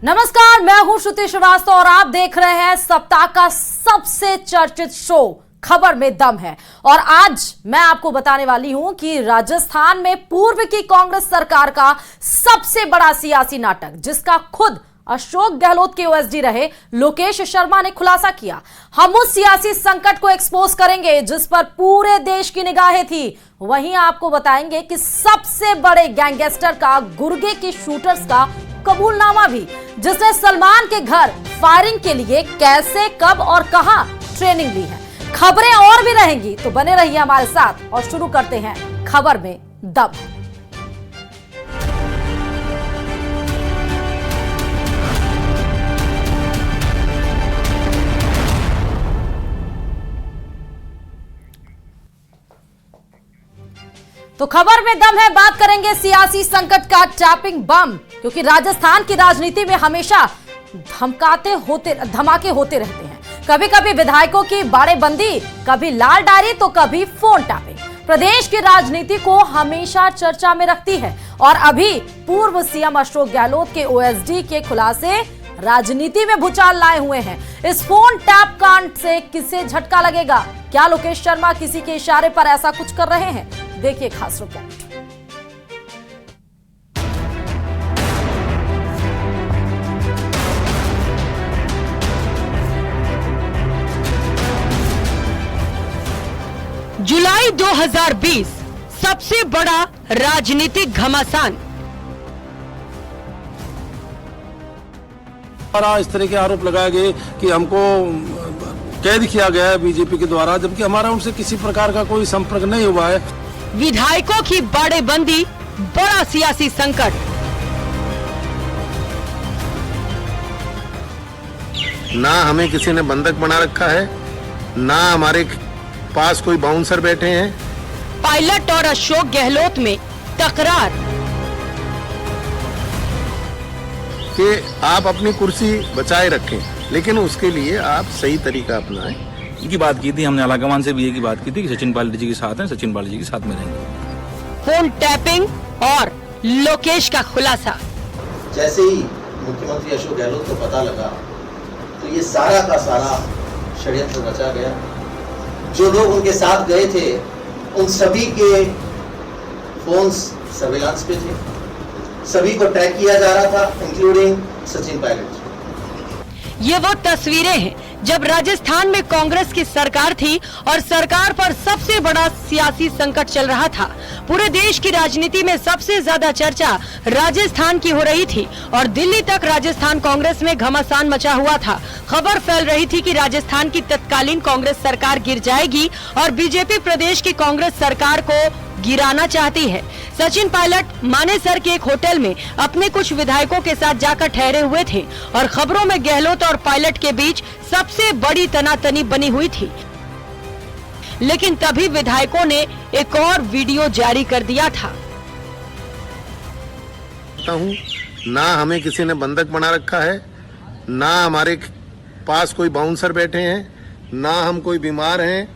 नमस्कार, मैं हूं श्रुति श्रीवास्तव और आप देख रहे हैं सप्ताह का सबसे चर्चित शो खबर में दम है। और आज मैं आपको बताने वाली हूं कि राजस्थान में पूर्व की कांग्रेस सरकार का सबसे बड़ा सियासी नाटक, जिसका खुद अशोक गहलोत के ओएसडी रहे लोकेश शर्मा ने खुलासा किया। हम उस सियासी संकट को एक्सपोज करेंगे जिस पर पूरे देश की निगाहें थी। वहीं आपको बताएंगे कि सबसे बड़े गैंगस्टर का, गुर्गे के शूटर्स का कबूलनामा भी, जिसने सलमान के घर फायरिंग के लिए कैसे, कब और कहां ट्रेनिंग ली है। खबरें और भी रहेंगी, तो बने रहिए हमारे साथ और शुरू करते हैं खबर में दम। तो खबर में दम है, बात करेंगे सियासी संकट का टैपिंग बम, क्योंकि राजस्थान की राजनीति में हमेशा धमाके होते रहते हैं। कभी कभी विधायकों की बाड़ेबंदी, कभी लाल डायरी तो कभी फोन टैपिंग प्रदेश की राजनीति को हमेशा चर्चा में रखती है। और अभी पूर्व सीएम अशोक गहलोत के ओएसडी के खुलासे राजनीति में भूचाल लाए हुए हैं। इस फोन टैप कांड से किसे झटका लगेगा? क्या लोकेश शर्मा किसी के इशारे पर ऐसा कुछ कर रहे हैं? देखिए खास रिपोर्ट। जुलाई 2020 सबसे बड़ा राजनीतिक घमासान। इस तरह के आरोप लगाए गए कि हमको कैद किया गया है बीजेपी के द्वारा, जबकि हमारा उनसे किसी प्रकार का कोई संपर्क नहीं हुआ है। विधायकों की बाड़ेबंदी, बड़ा सियासी संकट। ना हमें किसी ने बंधक बना रखा है, ना हमारे पास कोई बाउंसर बैठे हैं। पायलट और अशोक गहलोत में तकरार कि आप अपनी कुर्सी बचाए रखें, लेकिन उसके लिए आप सही तरीका अपनाएं। की बात की थी हमने, आलाकमान से भी ये की बात की थी कि सचिन पायलट जी के साथ हैं, सचिन पायलट जी के साथ में रहेंगे। फोन टैपिंग और लोकेश का खुलासा। जैसे ही मुख्यमंत्री अशोक गहलोत को पता लगा तो ये सारा का सारा षड्यंत्र रचा गया। जो लोग उनके साथ गए थे उन सभी के फोन्स सर्विलांस पे थे, सभी को ट्रैक किया जा रहा था, इंक्लूडिंग सचिन पायलट। ये वो तस्वीरें हैं जब राजस्थान में कांग्रेस की सरकार थी और सरकार पर सबसे बड़ा सियासी संकट चल रहा था। पूरे देश की राजनीति में सबसे ज्यादा चर्चा राजस्थान की हो रही थी और दिल्ली तक राजस्थान कांग्रेस में घमासान मचा हुआ था। खबर फैल रही थी कि राजस्थान की तत्कालीन कांग्रेस सरकार गिर जाएगी और बीजेपी प्रदेश की कांग्रेस सरकार को गिराना चाहती है। सचिन पायलट मानेसर के एक होटल में अपने कुछ विधायकों के साथ जाकर ठहरे हुए थे और खबरों में गहलोत और पायलट के बीच सबसे बड़ी तनातनी बनी हुई थी। लेकिन तभी विधायकों ने एक और वीडियो जारी कर दिया था। ना हमें किसी ने बंधक बना रखा है, ना हमारे पास कोई बाउंसर बैठे हैं, ना हम कोई बीमार हैं,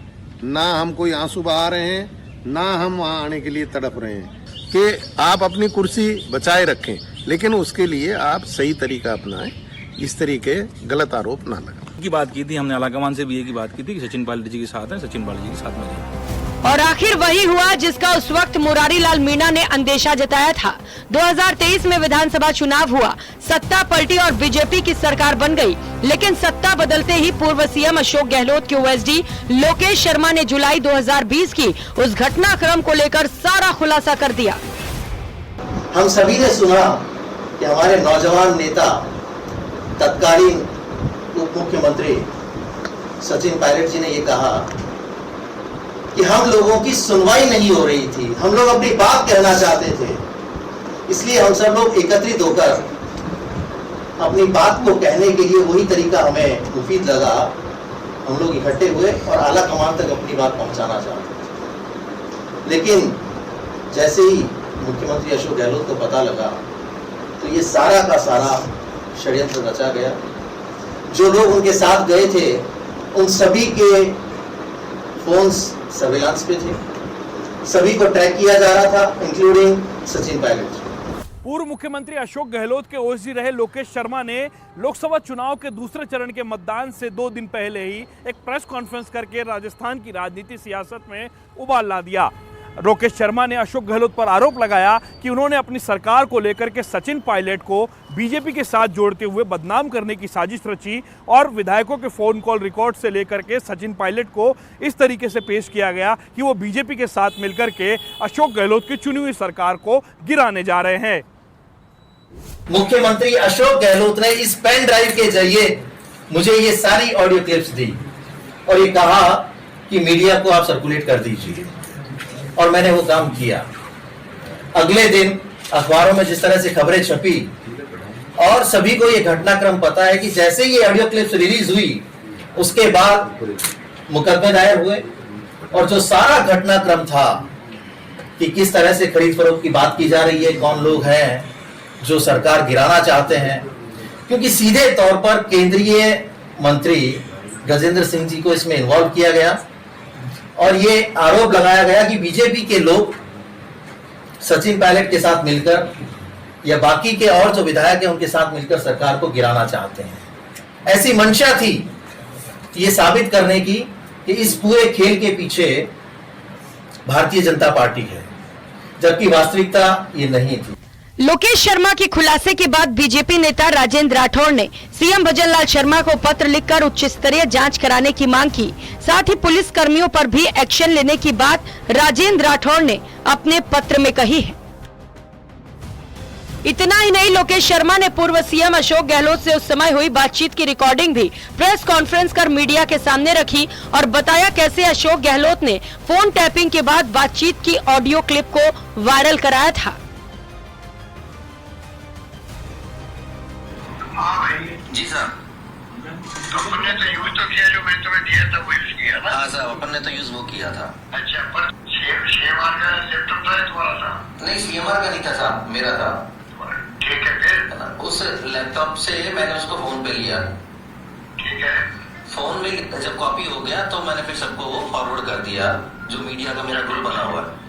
ना हम कोई आंसू बहा रहे हैं, ना हम वहां आने के लिए तड़प रहे हैं। कि आप अपनी कुर्सी बचाए रखें, लेकिन उसके लिए आप सही तरीका अपनाएं। इस तरीके गलत आरोप ना लगाएं। की बात की थी हमने, आलाकमान से भी ये की बात की थी कि सचिन पायलट जी के साथ हैं, सचिन पायलट जी के साथ में रहेंगे। और आखिर वही हुआ जिसका उस वक्त मुरारी लाल मीणा ने अंदेशा जताया था। 2023 में विधानसभा चुनाव हुआ, सत्ता पलटी और बीजेपी की सरकार बन गई। लेकिन सत्ता बदलते ही पूर्व सीएम अशोक गहलोत के ओएसडी लोकेश शर्मा ने जुलाई 2020 की उस घटनाक्रम को लेकर सारा खुलासा कर दिया। हम सभी ने सुना कि हमारे नौजवान नेता तत्कालीन उप मुख्यमंत्री सचिन पायलट जी ने ये कहा कि हम लोगों की सुनवाई नहीं हो रही थी, हम लोग अपनी बात कहना चाहते थे, इसलिए हम सब लोग एकत्रित होकर अपनी बात को कहने के लिए वही तरीका हमें मुफीद लगा। हम लोग इकट्ठे हुए और आला कमान तक अपनी बात पहुंचाना चाहते थे। लेकिन जैसे ही मुख्यमंत्री अशोक गहलोत को पता लगा तो ये सारा का सारा षड्यंत्र रचा गया। जो लोग उनके साथ गए थे उन सभी के फोन्स सर्विलांस पे थे, सभी को ट्रैक किया जा रहा था, इंक्लूडिंग सचिन पायलट। पूर्व मुख्यमंत्री अशोक गहलोत के ओएसडी रहे लोकेश शर्मा ने लोकसभा चुनाव के दूसरे चरण के मतदान से 2 दिन पहले ही एक प्रेस कॉन्फ्रेंस करके राजस्थान की राजनीति सियासत में उबाल ला दिया। लोकेश शर्मा ने अशोक गहलोत पर आरोप लगाया कि उन्होंने अपनी सरकार को लेकर के सचिन पायलट को बीजेपी के साथ जोड़ते हुए बदनाम करने की साजिश रची और विधायकों के फोन कॉल रिकॉर्ड से लेकर के सचिन पायलट को इस तरीके से पेश किया गया कि वो बीजेपी के साथ मिलकर के अशोक गहलोत की चुनी हुई सरकार को गिराने जा रहे हैं। मुख्यमंत्री अशोक गहलोत ने इस पेन ड्राइव के जरिए मुझे ये सारी ऑडियो क्लिप्स दी और ये कहा कि मीडिया को आप सर्कुलेट कर दीजिए, और मैंने वो काम किया। अगले दिन अखबारों में जिस तरह से खबरें छपी और सभी को ये घटनाक्रम पता है कि जैसे ये ऑडियो क्लिप्स रिलीज हुई उसके बाद मुकदमे दायर हुए और जो सारा घटनाक्रम था कि किस तरह से खरीद फरोख्त की बात की जा रही है, कौन लोग हैं जो सरकार गिराना चाहते हैं, क्योंकि सीधे तौर पर केंद्रीय मंत्री गजेंद्र सिंह जी को इसमें इन्वॉल्व किया गया और ये आरोप लगाया गया कि बीजेपी के लोग सचिन पायलट के साथ मिलकर या बाकी के और जो विधायक हैं उनके साथ मिलकर सरकार को गिराना चाहते हैं। ऐसी मंशा थी ये साबित करने की कि इस पूरे खेल के पीछे भारतीय जनता पार्टी है, जबकि वास्तविकता ये नहीं थी। लोकेश शर्मा के खुलासे के बाद बीजेपी नेता राजेंद्र राठौड़ ने सीएम भजनलाल शर्मा को पत्र लिखकर उच्च स्तरीय जांच कराने की मांग की। साथ ही पुलिस कर्मियों पर भी एक्शन लेने की बात राजेंद्र राठौड़ ने अपने पत्र में कही है। इतना ही नहीं, लोकेश शर्मा ने पूर्व सीएम अशोक गहलोत से उस समय हुई बातचीत की रिकॉर्डिंग भी प्रेस कॉन्फ्रेंस कर मीडिया के सामने रखी और बताया कैसे अशोक गहलोत ने फोन टैपिंग के बाद बातचीत की ऑडियो क्लिप को वायरल कराया था। जी सर, अपन ने तो यूज तो किया, जो मैंने तुम्हें दिया था वो यूज किया ना। हाँ सर, अपन ने तो यूज वो किया था। अच्छा, पर सीएमआर का लैपटॉप था तुम्हारा था? नहीं, सीएमआर का नहीं था साहब, मेरा था। ठीक है, फिर उस लैपटॉप से मैंने उसको फोन पे लिया। ठीक है, फोन में जब कॉपी हो गया तो मैंने फिर सबको वो फॉरवर्ड कर दिया, जो मीडिया का मेरा ग्रुप बना हुआ है।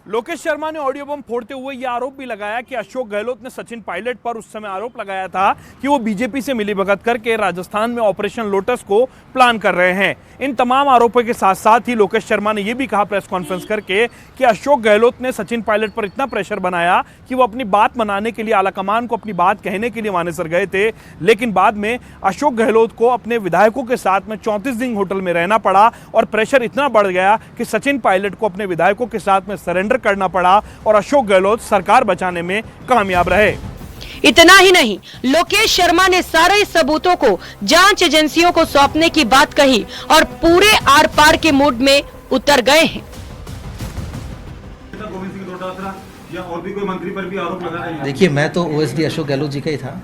लोकेश शर्मा ने ऑडियो बम फोड़ते हुए यह आरोप भी लगाया कि अशोक गहलोत ने सचिन पायलट पर उस समय आरोप लगाया था कि वो बीजेपी से मिलीभगत करके राजस्थान में ऑपरेशन लोटस को प्लान कर रहे हैं। इन तमाम आरोपों के साथ साथ ही लोकेश शर्मा ने यह भी कहा प्रेस कॉन्फ्रेंस करके कि अशोक गहलोत ने सचिन पायलट पर इतना प्रेशर बनाया कि वो अपनी बात मनाने के लिए आलाकमान को अपनी बात कहने के लिए मानेसर गए थे, लेकिन बाद में अशोक गहलोत को अपने विधायकों के साथ में 34 दिन होटल में रहना पड़ा और प्रेशर इतना बढ़ गया कि सचिन पायलट को अपने विधायकों के साथ में सरेंडर करना पड़ा और अशोक गहलोत सरकार बचाने में कामयाब रहे। इतना ही नहीं, लोकेश शर्मा ने सारे सबूतों को जांच एजेंसियों को सौंपने की बात कही और पूरे आर पार के मूड में उतर गए हैं। या और भी कोई मंत्री पर भी आरोप लगा रहे हैं? देखिए, मैं तो ओएसडी अशोक गहलोत जी का ही था।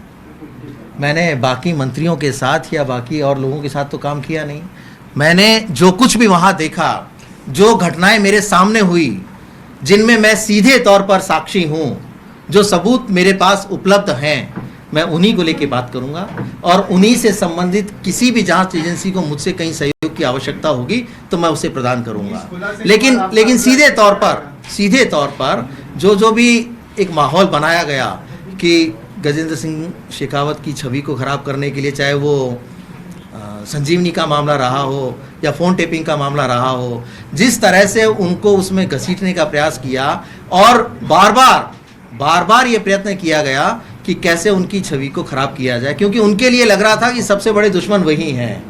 मैंने बाकी मंत्रियों के साथ या बाकी और लोगों के साथ तो काम किया नहीं। मैंने जो कुछ भी वहां देखा, जो घटनाएं मेरे सामने हुई, जिनमें मैं सीधे तौर पर साक्षी हूं, जो सबूत मेरे पास उपलब्ध हैं, मैं उन्हीं को लेके बात करूंगा और उन्हीं से संबंधित किसी भी जांच एजेंसी को मुझसे कहीं सहयोग की आवश्यकता होगी तो मैं उसे प्रदान करूंगा। लेकिन सीधे तौर पर जो भी एक माहौल बनाया गया कि गजेंद्र सिंह शेखावत की छवि को खराब करने के लिए, चाहे वो संजीवनी का मामला रहा हो या फोन टेपिंग का मामला रहा हो, जिस तरह से उनको उसमें घसीटने का प्रयास किया और बार बार ये प्रयत्न किया गया कि कैसे उनकी छवि को खराब किया जाए, क्योंकि उनके लिए लग रहा था कि सबसे बड़े दुश्मन वही हैं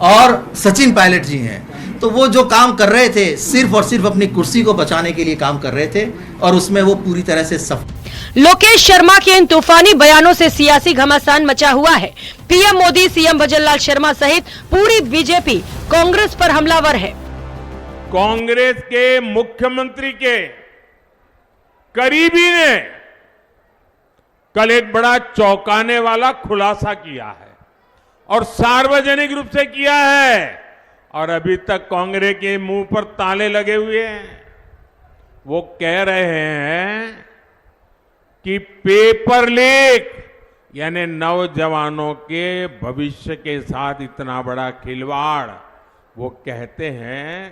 और सचिन पायलट जी हैं। तो वो जो काम कर रहे थे सिर्फ और सिर्फ अपनी कुर्सी को बचाने के लिए काम कर रहे थे और उसमें वो पूरी तरह से सफल। लोकेश शर्मा के इन तूफानी बयानों से सियासी घमासान मचा हुआ है। पीएम मोदी, सीएम भजनलाल शर्मा सहित पूरी बीजेपी कांग्रेस पर हमलावर है। कांग्रेस के मुख्यमंत्री के करीबी ने कल एक बड़ा चौंकाने वाला खुलासा किया है और सार्वजनिक रूप से किया है, और अभी तक कांग्रेस के मुंह पर ताले लगे हुए हैं। वो कह रहे हैं कि पेपर लीक यानी नौजवानों के भविष्य के साथ इतना बड़ा खिलवाड़। वो कहते हैं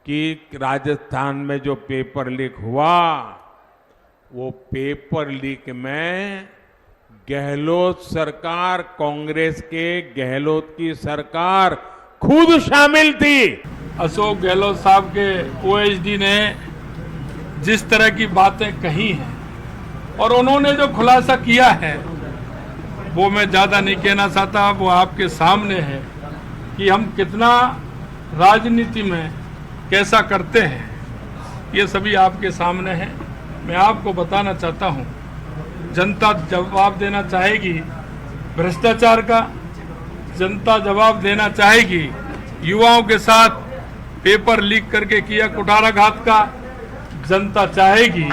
कि राजस्थान में जो पेपर लीक हुआ वो पेपर लीक में गहलोत सरकार, कांग्रेस के गहलोत की सरकार खुद शामिल थी। अशोक गहलोत साहब के ओएसडी ने जिस तरह की बातें कही हैं और उन्होंने जो खुलासा किया है वो मैं ज़्यादा नहीं कहना चाहता, वो आपके सामने है कि हम कितना राजनीति में कैसा करते हैं, ये सभी आपके सामने है। मैं आपको बताना चाहता हूँ, जनता जवाब देना चाहेगी भ्रष्टाचार का, जनता जवाब देना चाहेगी युवाओं के साथ पेपर लीक करके किया कुठाराघात का, जनता चाहेगी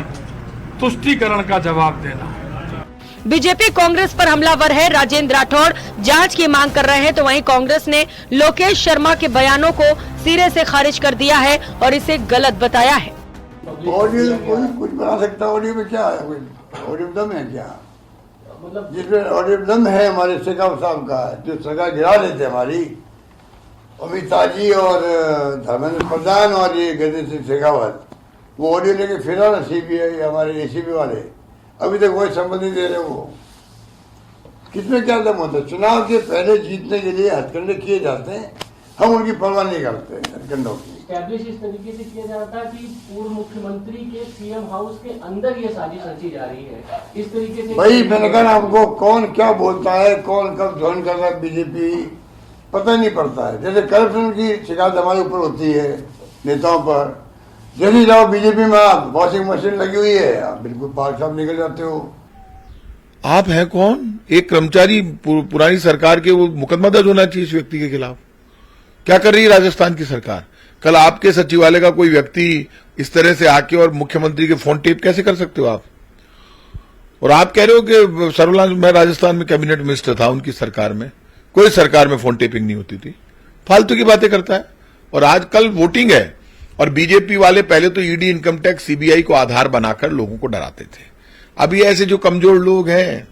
तुष्टीकरण का जवाब देना। बीजेपी कांग्रेस पर हमलावर है। राजेंद्र राठौड़ जांच की मांग कर रहे हैं, तो वहीं कांग्रेस ने लोकेश शर्मा के बयानों को सिरे से खारिज कर दिया है और इसे गलत बताया है। ऑडियो कोई कुछ बना सकता है, ऑडियो में क्या है, ऑडियो दम है क्या? मतलब जिसमें ऑडियो दम है हमारे शेखावत साहब का, जो सरकार गिरा देते हमारी, अमिताभ जी और धर्मेंद्र प्रधान और ये गजेंद्र सिंह शेखावत, वो ऑडियो लेके फिरा ना सीबीआई हमारे एसीबी वाले, अभी तक कोई संबंध नहीं दे रहे। वो किसमें क्या दम होता है? चुनाव के पहले जीतने के लिए हथकंडे किए जाते हैं, हम उनकी परवाह नहीं करते हथकंडों की। एस्टैब्लिश इस तरीके से किया जा रहा था कि पूर्व मुख्यमंत्री के सीएम हाउस के अंदर ये साजिश रची जा रही है, इस तरीके से। भाई मैंने कहा हमको कौन क्या बोलता है, कौन कब ज्वाइन कर रहा है बीजेपी, पता नहीं पड़ता है। जैसे करप्शन की शिकायत हमारे ऊपर होती है नेताओं पर, जैसे जाओ बीजेपी में आप वॉशिंग मशीन लगी हुई है, आप बिल्कुल पार्क साहब निकल जाते हो। आप हैं कौन? एक कर्मचारी, पुरानी सरकार के, वो मुकदमा दर्ज होना चाहिए इस व्यक्ति के खिलाफ। क्या कर रही है राजस्थान की सरकार? कल आपके सचिवालय का कोई व्यक्ति इस तरह से आके और मुख्यमंत्री के फोन टेप कैसे कर सकते हो आप? और आप कह रहे हो कि सर्वलाल, मैं राजस्थान में कैबिनेट मिनिस्टर था उनकी सरकार में, कोई सरकार में फोन टेपिंग नहीं होती थी। फालतू की बातें करता है। और आज कल वोटिंग है और बीजेपी वाले पहले तो ईडी, इनकम टैक्स, सीबीआई को आधार बनाकर लोगों को डराते थे। अभी ऐसे जो कमजोर लोग हैं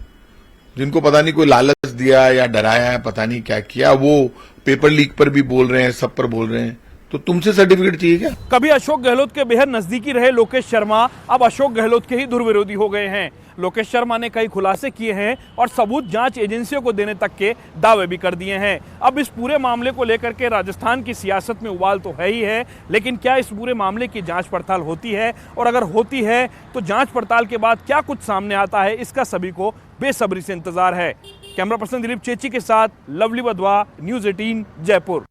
जिनको पता नहीं कोई लालच दिया या डराया है, पता नहीं क्या किया, वो पेपर लीक पर भी बोल रहे हैं, सब पर बोल रहे हैं। तो तुमसे सर्टिफिकेट चाहिए क्या? कभी अशोक गहलोत के बेहद नजदीकी रहे लोकेश शर्मा अब अशोक गहलोत के ही धुर विरोधी हो गए हैं। लोकेश शर्मा ने कई खुलासे किए हैं और सबूत जांच एजेंसियों को देने तक के दावे भी कर दिए हैं। अब इस पूरे मामले को लेकर के राजस्थान की सियासत में उबाल तो है ही है, लेकिन क्या इस पूरे मामले की जांच पड़ताल होती है, और अगर होती है तो जांच पड़ताल के बाद क्या कुछ सामने आता है, इसका सभी को बेसब्री से इंतजार है। कैमरा पर्सन दिलीप चेची के साथ लवली वधवा, न्यूज़ 18 जयपुर।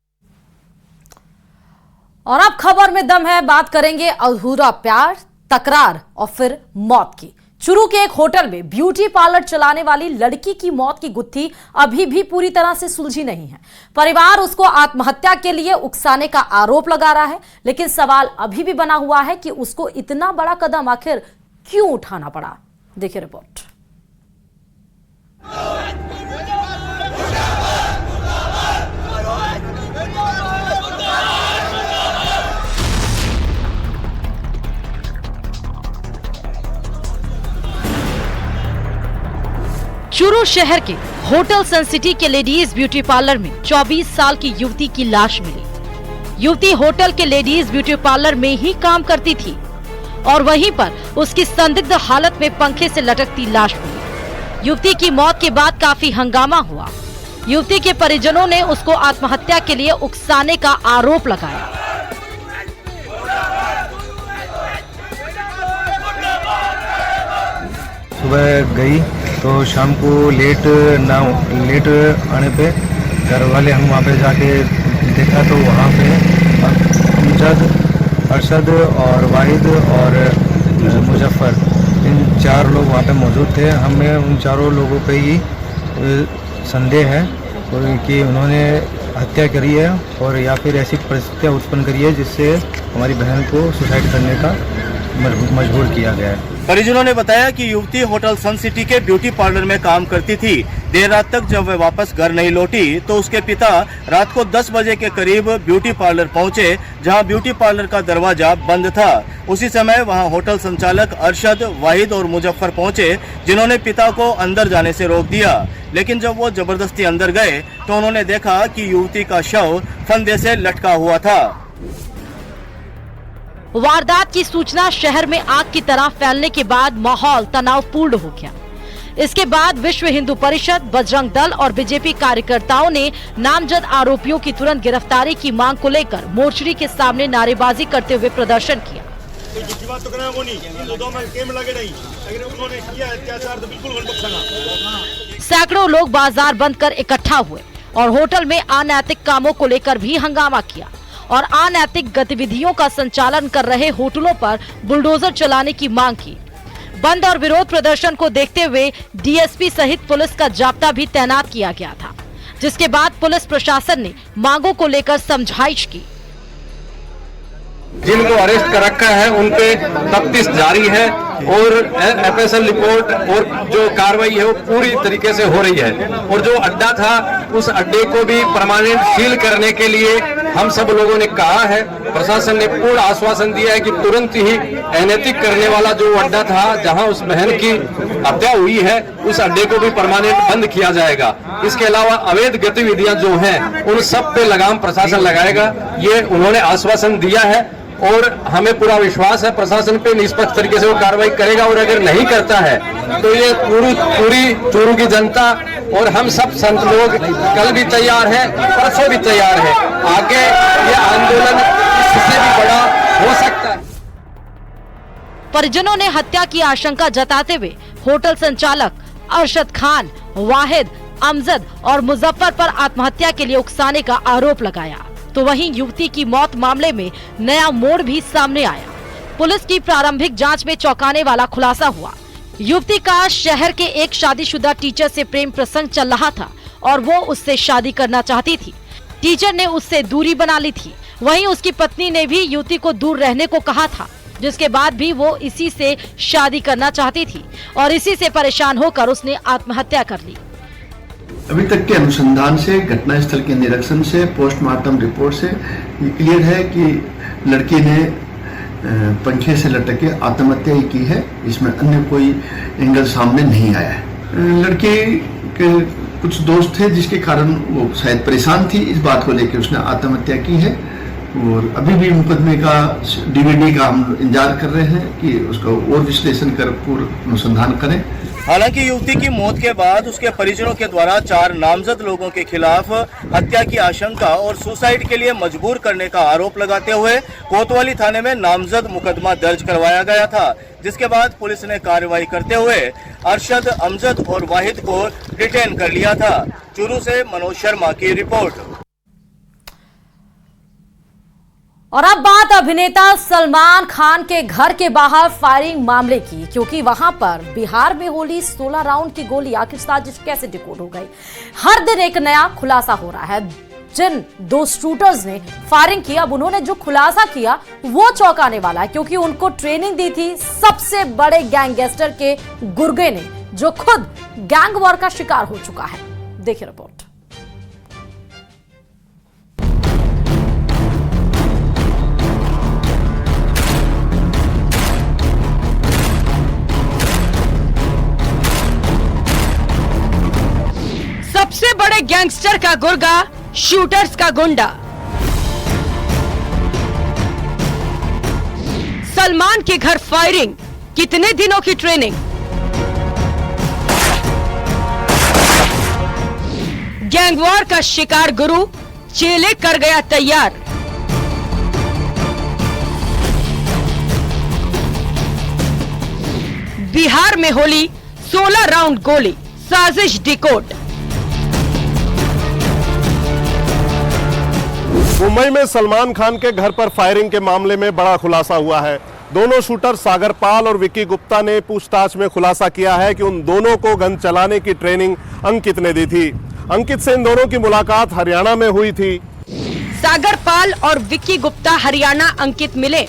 और अब खबर में दम है, बात करेंगे अधूरा प्यार, तकरार और फिर मौत की। चुरू के एक होटल में ब्यूटी पार्लर चलाने वाली लड़की की मौत की गुत्थी अभी भी पूरी तरह से सुलझी नहीं है। परिवार उसको आत्महत्या के लिए उकसाने का आरोप लगा रहा है, लेकिन सवाल अभी भी बना हुआ है कि उसको इतना बड़ा कदम आखिर क्यों उठाना पड़ा। देखिए रिपोर्ट। चूरू शहर के होटल सनसिटी के लेडीज ब्यूटी पार्लर में 24 साल की युवती की लाश मिली। युवती होटल के लेडीज ब्यूटी पार्लर में ही काम करती थी और वहीं पर उसकी संदिग्ध हालत में पंखे से लटकती लाश मिली। युवती की मौत के बाद काफी हंगामा हुआ। युवती के परिजनों ने उसको आत्महत्या के लिए उकसाने का आरोप लगाया। सुबह गई तो शाम को लेट आने पे घर वाले हम वहाँ पे जाके देखा तो वहाँ पे अमजद, अरशद और वाहिद और मुजफ्फर, इन 4 लोग वहाँ पे मौजूद थे। हमें उन चारों लोगों पे ही संदेह है कि उन्होंने हत्या करी है और या फिर ऐसी परिस्थितियाँ उत्पन्न करी है जिससे हमारी बहन को सुसाइड करने का मजबूर किया गया है। परिजनों ने बताया कि युवती होटल सन सिटी के ब्यूटी पार्लर में काम करती थी। देर रात तक जब वह वापस घर नहीं लौटी तो उसके पिता रात को 10 बजे के करीब ब्यूटी पार्लर पहुंचे, जहां ब्यूटी पार्लर का दरवाजा बंद था। उसी समय वहां होटल संचालक अरशद, वाहिद और मुजफ्फर पहुंचे, जिन्होंने पिता को अंदर जाने से रोक दिया। लेकिन जब वो जबरदस्ती अंदर गए तो उन्होंने देखा कि युवती का शव फंदे से लटका हुआ था। वारदात की सूचना शहर में आग की तरह फैलने के बाद माहौल तनावपूर्ण हो गया। इसके बाद विश्व हिंदू परिषद, बजरंग दल और बीजेपी कार्यकर्ताओं ने नामजद आरोपियों की तुरंत गिरफ्तारी की मांग को लेकर मोर्चरी के सामने नारेबाजी करते हुए प्रदर्शन किया। सैकड़ों लोग बाजार बंद कर इकट्ठा हुए और होटल में अनैतिक कामों को लेकर भी हंगामा किया और अनैतिक गतिविधियों का संचालन कर रहे होटलों पर बुलडोजर चलाने की मांग की। बंद और विरोध प्रदर्शन को देखते हुए डीएसपी सहित पुलिस का जाब्ता भी तैनात किया गया था, जिसके बाद पुलिस प्रशासन ने मांगों को लेकर समझाइश की। जिनको अरेस्ट कर रखा है उन पे तफ्तीश जारी है और एफएसएल रिपोर्ट और जो कार्रवाई है वो पूरी तरीके से हो रही है। और जो अड्डा था उस अड्डे को भी परमानेंट सील करने के लिए हम सब लोगों ने कहा है। प्रशासन ने पूर्ण आश्वासन दिया है कि तुरंत ही अनैतिक करने वाला जो अड्डा था जहां उस बहन की हत्या हुई है उस अड्डे को भी परमानेंट बंद किया जाएगा। इसके अलावा अवैध गतिविधियां जो हैं उन सब पे लगाम प्रशासन लगाएगा, ये उन्होंने आश्वासन दिया है और हमें पूरा विश्वास है प्रशासन पे निष्पक्ष तरीके से वो कार्रवाई करेगा। और अगर नहीं करता है तो ये पूरी चूरू की जनता और हम सब संत लोग कल भी तैयार हैं, परसों भी तैयार हैं। आगे ये आंदोलन इससे भी बड़ा हो सकता है। परिजनों ने हत्या की आशंका जताते हुए होटल संचालक अरशद खान, वाहिद, अमजद और मुजफ्फर पर आत्महत्या के लिए उकसाने का आरोप लगाया। तो वहीं युवती की मौत मामले में नया मोड़ भी सामने आया। पुलिस की प्रारंभिक जांच में चौंकाने वाला खुलासा हुआ। युवती का शहर के एक शादीशुदा टीचर से प्रेम प्रसंग चल रहा था और वो उससे शादी करना चाहती थी। टीचर ने उससे दूरी बना ली थी। वहीं उसकी पत्नी ने भी युवती को दूर रहने को कहा था, जिसके बाद भी वो इसी से शादी करना चाहती थी और इसी से परेशान होकर उसने आत्महत्या कर ली। अभी तक के अनुसंधान से, घटनास्थल के निरीक्षण से, पोस्टमार्टम रिपोर्ट से ये क्लियर है कि लड़की ने पंखे से लटक के आत्महत्या ही की है। इसमें अन्य कोई एंगल सामने नहीं आया है। लड़की के कुछ दोस्त थे जिसके कारण वो शायद परेशान थी, इस बात को लेकर उसने आत्महत्या की है। और अभी भी मुकदमे का डीवीडी का हम इंतजार कर रहे हैं कि उसका और विश्लेषण कर पूर्ण अनुसंधान करें। हालांकि युवती की मौत के बाद उसके परिजनों के द्वारा 4 नामजद लोगों के खिलाफ हत्या की आशंका और सुसाइड के लिए मजबूर करने का आरोप लगाते हुए कोतवाली थाने में नामजद मुकदमा दर्ज करवाया गया था, जिसके बाद पुलिस ने कार्रवाई करते हुए अरशद, अमजद और वाहिद को डिटेन कर लिया था। चूरू से मनोज शर्मा की रिपोर्ट। और अब बात अभिनेता सलमान खान के घर के बाहर फायरिंग मामले की, क्योंकि वहां पर बिहार में होली 16 राउंड की गोली आखिर साजिश कैसे डिकोड हो गई। हर दिन एक नया खुलासा हो रहा है। जिन 2 शूटर्स ने फायरिंग की, अब उन्होंने जो खुलासा किया वो चौंकाने वाला है, क्योंकि उनको ट्रेनिंग दी थी सबसे बड़े गैंगस्टर के गुर्गे ने, जो खुद गैंग वॉर का शिकार हो चुका है। देखिए रिपोर्ट। सबसे बड़े गैंगस्टर का गुर्गा, शूटर्स का गुंडा। सलमान के घर फायरिंग, कितने दिनों की ट्रेनिंग। गैंगवॉर का शिकार गुरु, चेले कर गया तैयार। बिहार में होली 16 राउंड गोली, साजिश डिकोड। मुंबई में सलमान खान के घर पर फायरिंग के मामले में बड़ा खुलासा हुआ है। दोनों शूटर सागर पाल और विक्की गुप्ता ने पूछताछ में खुलासा किया है कि उन दोनों को गन चलाने की ट्रेनिंग अंकित ने दी थी। अंकित से इन दोनों की मुलाकात हरियाणा में हुई थी। सागर पाल और विक्की गुप्ता हरियाणा अंकित मिले।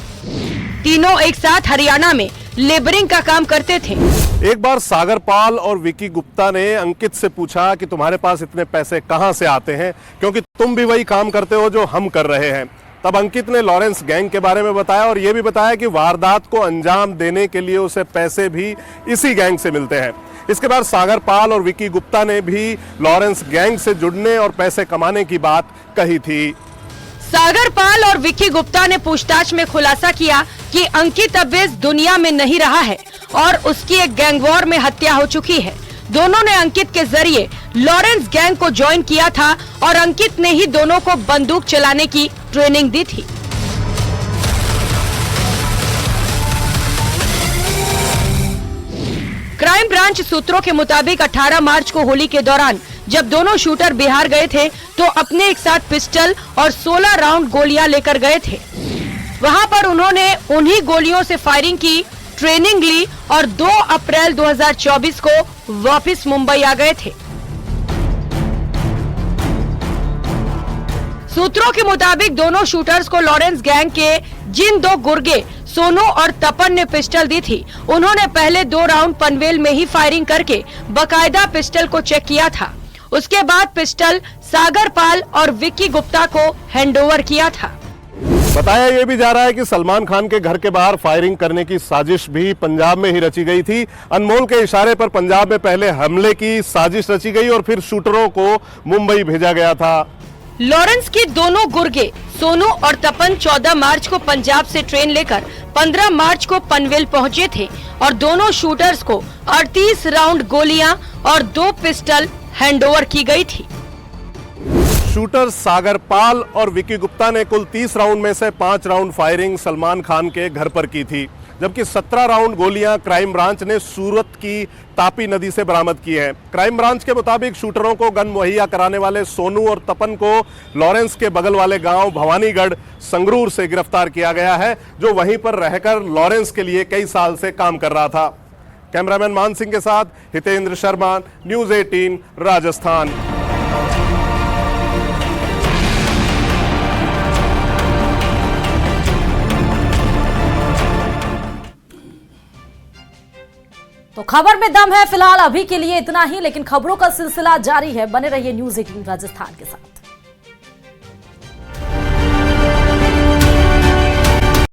तीनों एक साथ हरियाणा में लेबरिंग का काम करते थे। एक बार सागर पाल और विक्की गुप्ता ने अंकित से पूछा कि तुम्हारे पास इतने पैसे कहां से आते हैं, क्योंकि तुम भी वही काम करते हो जो हम कर रहे हैं। तब अंकित ने लॉरेंस गैंग के बारे में बताया और यह भी बताया कि वारदात को अंजाम देने के लिए उसे पैसे भी इसी गैंग से मिलते हैं। इसके बाद सागर पाल और विक्की गुप्ता ने भी लॉरेंस गैंग से जुड़ने और पैसे कमाने की बात कही थी। सागर पाल और विक्की गुप्ता ने पूछताछ में खुलासा किया कि अंकित अब इस दुनिया में नहीं रहा है और उसकी एक गैंगवॉर में हत्या हो चुकी है। दोनों ने अंकित के जरिए लॉरेंस गैंग को ज्वाइन किया था और अंकित ने ही दोनों को बंदूक चलाने की ट्रेनिंग दी थी। क्राइम ब्रांच सूत्रों के मुताबिक 18 मार्च को होली के दौरान जब दोनों शूटर बिहार गए थे तो अपने एक साथ पिस्टल और 16 राउंड गोलियां लेकर गए थे। वहां पर उन्होंने उन्हीं गोलियों से फायरिंग की, ट्रेनिंग ली और 2 अप्रैल 2024 को वापस मुंबई आ गए थे। सूत्रों के मुताबिक दोनों शूटर्स को लॉरेंस गैंग के जिन 2 गुर्गे सोनू और तपन ने पिस्टल दी थी, उन्होंने पहले 2 राउंड पनवेल में ही फायरिंग करके बकायदा पिस्टल को चेक किया था। उसके बाद पिस्टल सागर पाल और विक्की गुप्ता को हैंडओवर किया था। बताया यह भी जा रहा है कि सलमान खान के घर के बाहर फायरिंग करने की साजिश भी पंजाब में ही रची गई थी। अनमोल के इशारे पर पंजाब में पहले हमले की साजिश रची गई और फिर शूटरों को मुंबई भेजा गया था। लॉरेंस के दोनों गुर्गे सोनू और तपन 14 मार्च को पंजाब से ट्रेन लेकर 15 मार्च को पनवेल पहुंचे थे और दोनों शूटर्स को 38 राउंड गोलियां और 2 पिस्टल हैंडओवर की गई थी। शूटर सागर पाल और विक्की गुप्ता ने कुल 30 राउंड में से 5 राउंड फायरिंग सलमान खान के घर पर की थी, जबकि 17 राउंड गोलियां क्राइम ब्रांच ने सूरत की तापी नदी से बरामद की हैं। क्राइम ब्रांच के मुताबिक शूटरों को गन मुहैया कराने वाले सोनू और तपन को लॉरेंस के बगल वाले गांव भवानीगढ़ संगरूर से गिरफ्तार किया गया है, जो वहीं पर रहकर लॉरेंस के लिए कई साल से काम कर रहा था। कैमरामैन मान सिंह के साथ हितेंद्र शर्मा, न्यूज़ 18 राजस्थान। तो खबर में दम है फिलहाल अभी के लिए इतना ही, लेकिन खबरों का सिलसिला जारी है। बने रहिए न्यूज़ 18 राजस्थान के साथ।